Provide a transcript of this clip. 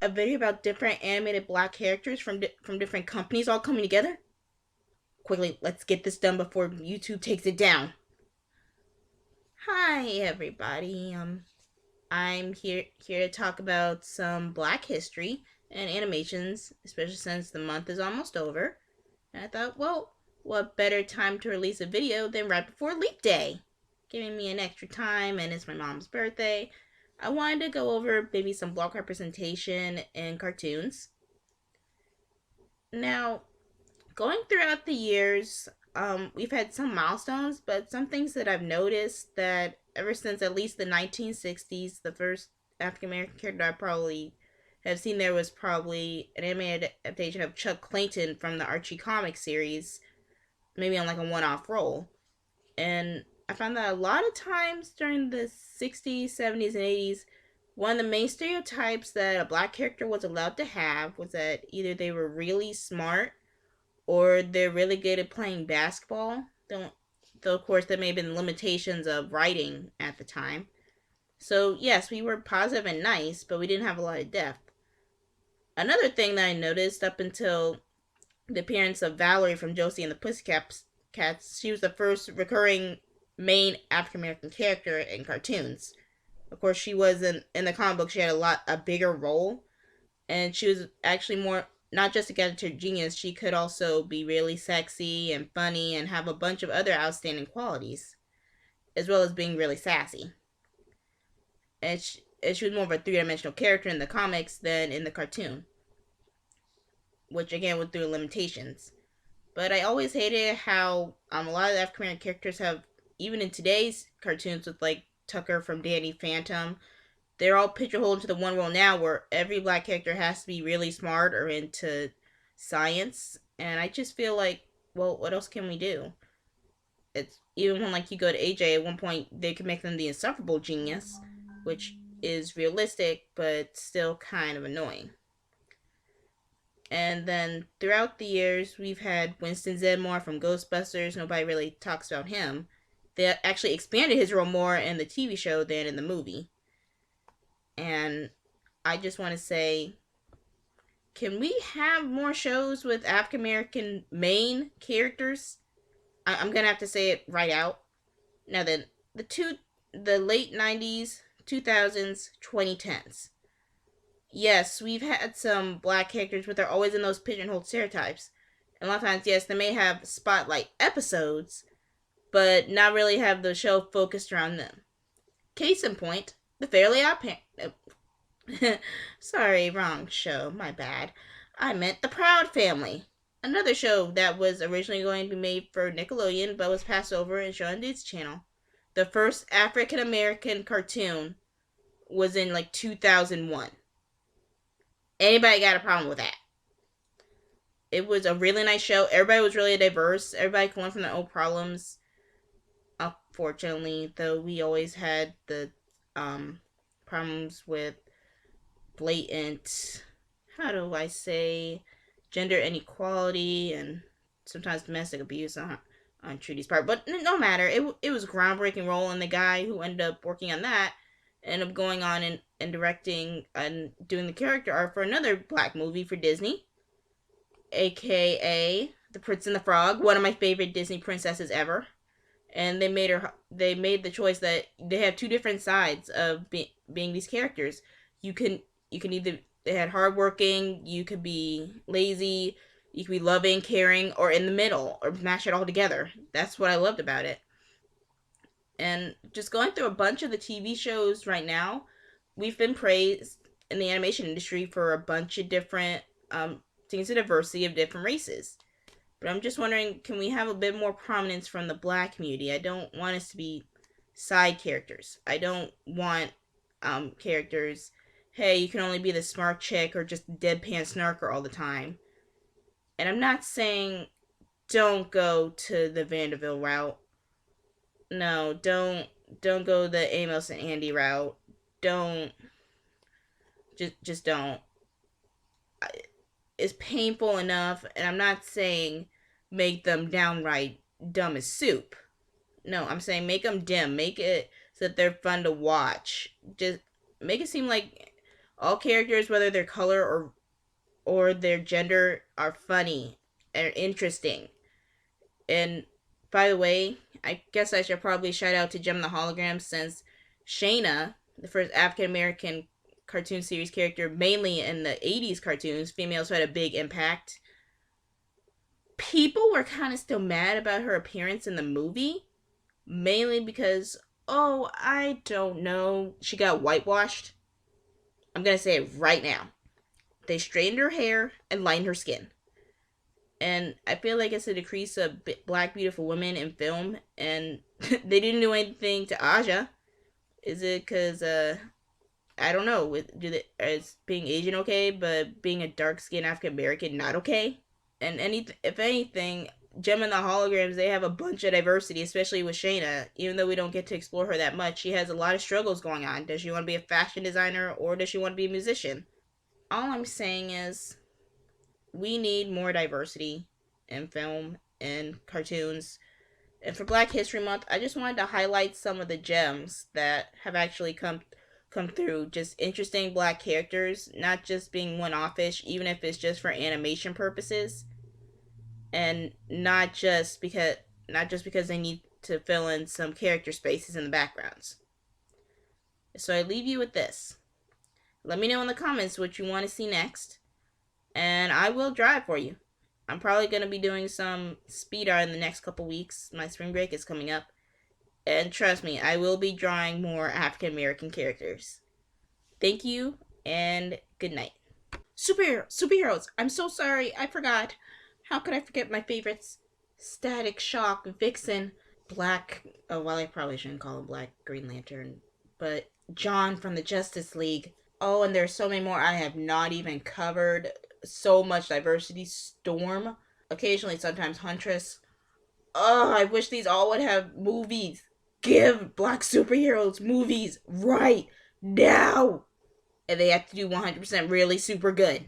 a video about different animated black characters from different companies all coming together? Quickly, let's get this done before YouTube takes it down. Hi everybody. I'm here to talk about some black history and animations, especially since the month is almost over. And I thought, well, what better time to release a video than right before Leap Day? Giving me an extra time, and it's my mom's birthday. I wanted to go over maybe some block representation in cartoons. Now, going throughout the years, we've had some milestones, but some things that I've noticed that ever since at least the 1960s, the first African American character I probably have seen there was probably an animated adaptation of Chuck Clayton from the Archie comic series, maybe on like a one-off role. And I found that a lot of times during the 60s, 70s, and 80s, one of the main stereotypes that a black character was allowed to have was that either they were really smart or they're really good at playing basketball. Though, of course, there may have been limitations of writing at the time. So, yes, we were positive and nice, but we didn't have a lot of depth. Another thing that I noticed up until the appearance of Valerie from Josie and the Pussycats, she was the first recurring main African American character in cartoons. Of course, she was in the comic book. She had a bigger role, and she was actually more not just a character genius. She could also be really sexy and funny and have a bunch of other outstanding qualities, as well as being really sassy. And she was more of a three-dimensional character in the comics than in the cartoon, which again was through limitations. But I always hated how a lot of African American characters have, even in today's cartoons with like Tucker from Danny Phantom, they're all pigeonholed into the one role now where every black character has to be really smart or into science. And I just feel like, well, what else can we do? It's even when like you go to AJ at one point they could make them the insufferable genius, which is realistic but still kind of annoying. And then throughout the years, we've had Winston Zedmore from Ghostbusters. Nobody really talks about him. They actually expanded his role more in the TV show than in the movie. And I just want to say, can we have more shows with African American main characters? I'm gonna have to say it right out. Now then, the late '90s, 2000s, 2010s. Yes, we've had some black characters, but they're always in those pigeonholed stereotypes. And a lot of times, yes, they may have spotlight episodes, but not really have the show focused around them. Case in point, the Fairly Odd Parents. Sorry, wrong show. My bad. I meant The Proud Family. Another show that was originally going to be made for Nickelodeon, but was passed over and shown on Disney Channel. The first African American cartoon was in like 2001. Anybody got a problem with that? It was a really nice show. Everybody was really diverse. Everybody could learn from their own problems. Unfortunately, though, we always had the problems with blatant, how do I say, gender inequality and sometimes domestic abuse on Trudy's part. But no matter, it was a groundbreaking role, and the guy who ended up working on that ended up going on and directing and doing the character art for another black movie for Disney, aka The Prince and the Frog, one of my favorite Disney princesses ever. And they made the choice that they have two different sides of being these characters. You can either, they had hardworking, you could be lazy, you could be loving, caring, or in the middle, or mash it all together. That's what I loved about it. And just going through a bunch of the TV shows right now, we've been praised in the animation industry for a bunch of different things of diversity of different races. But I'm just wondering, can we have a bit more prominence from the black community? I don't want us to be side characters. I don't want characters, hey, you can only be the smart chick or just deadpan snarker all the time. And I'm not saying don't go to the Vanderville route. No, don't go the Amos and Andy route. Don't just don't. It's painful enough, and I'm not saying make them downright dumb as soup. No, I'm saying make them dim. Make it so that they're fun to watch. Just make it seem like All characters, whether their color or their gender, are funny and interesting. And by the way, I guess I should probably shout out to Gem the Hologram, since Shayna, the first African American cartoon series character, mainly in the 80s cartoons, females who had a big impact. People were kind of still mad about her appearance in the movie, mainly because, oh, I don't know, she got whitewashed. I'm going to say it right now. They straightened her hair and lined her skin. And I feel like it's a decrease of black beautiful women in film, and they didn't do anything to Aja. Is it because I don't know? Is being Asian okay, but being a dark skinned African American not okay? And if anything, Gem and the Holograms, they have a bunch of diversity, especially with Shayna. Even though we don't get to explore her that much, she has a lot of struggles going on. Does she want to be a fashion designer, or does she want to be a musician? All I'm saying is we need more diversity in film and cartoons. And for Black History Month, I just wanted to highlight some of the gems that have actually come through. Just interesting black characters, not just being one-offish, even if it's just for animation purposes, and not just because they need to fill in some character spaces in the backgrounds. So I leave you with this. Let me know in the comments what you want to see next, and I will drive for you. I'm probably going to be doing some speed art in the next couple weeks. My spring break is coming up. And trust me, I will be drawing more African American characters. Thank you, and good night. Superheroes. I'm so sorry. I forgot. How could I forget my favorites? Static Shock, Vixen, Black. Oh, well, I probably shouldn't call him Black Green Lantern. But John from the Justice League. Oh, and there's so many more I have not even covered. So much diversity. Storm. Occasionally, sometimes Huntress. Oh, I wish these all would have movies. Give black superheroes movies right now. And they have to do 100% really super good.